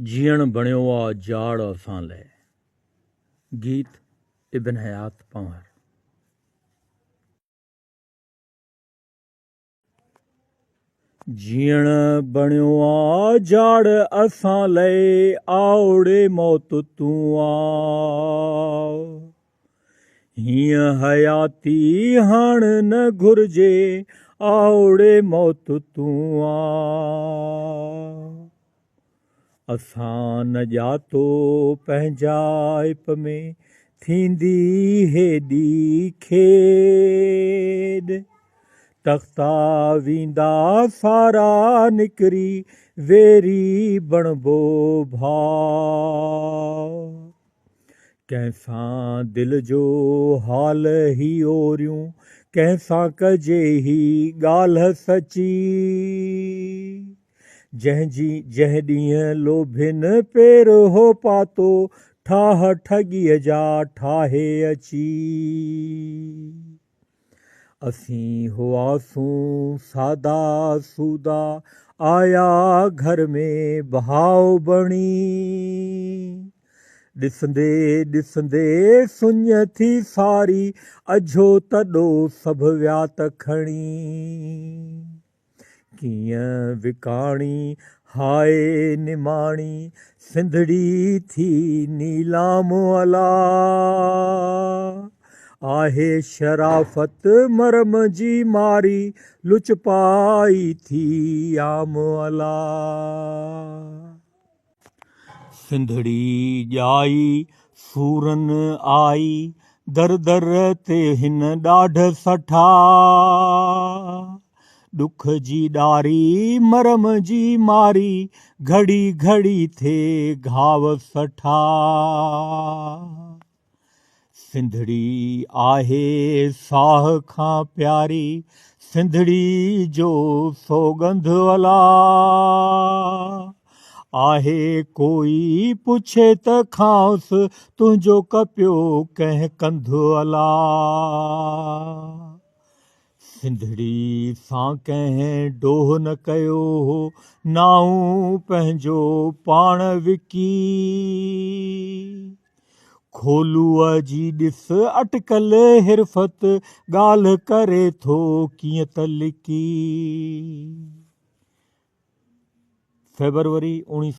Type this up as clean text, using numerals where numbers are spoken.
जीअण बणियो आ जाड़ असां लाइ। गीत इब्न हयात पंवर। जीअण बणियो आ जाड़ असां लाइ, आवड़े मौत तूं आ। हीअं हयाती हाण न घुर्जे, आवड़े मौत तूं आ। असां न ॼातो पंहिंजा इप में, थींदी हेॾी खेॾ। तख़्ता वेंदा सारा निकिरी, वेरी बणबो भाउ। कंहिंसां दिलि जो हाल ही ओरियूं, कंहिंसां कजे ही ॻाल्हि सची। जंहिं ॾींहुं लोभिन पेर हो पातो, ठाह ठॻीअ जा ठाहे अची। असीं हुआसूं सादा सूदा, आया घर में भाउ बणी। ॾिसंदे ॾिसंदे सुञ थी सारी, अझो तॾो सभु वियात खणी। कीअं विकाणी हाय निमाणी, सिंधड़ी थी नीलाम अला। आहे शराफ़त मरम जी मारी, लुचपाई थी आम अला। सिंधड़ी ॼाई सूरन आई, दर दर ते हिन ॾाढ सठा। ॾुख जी ॾारी मरम जी मारी, घड़ी घड़ी थे घाव सठा। सिंधड़ी आहे साह खां प्यारी, सिंधड़ी जो सौगंध अला। आहे कोई पुछे त खांसि, तुंहिंजो कपियो कंहिं कंध अला। सिंधड़ी सां कंहिं डोह न कयो हो, नाऊं पंहिंजो पाण विकी। खोलूअ जी ॾिस अटकल हिरफत, ॻाल्हि करे थो कीअं त लिकी। फेबरवरी 19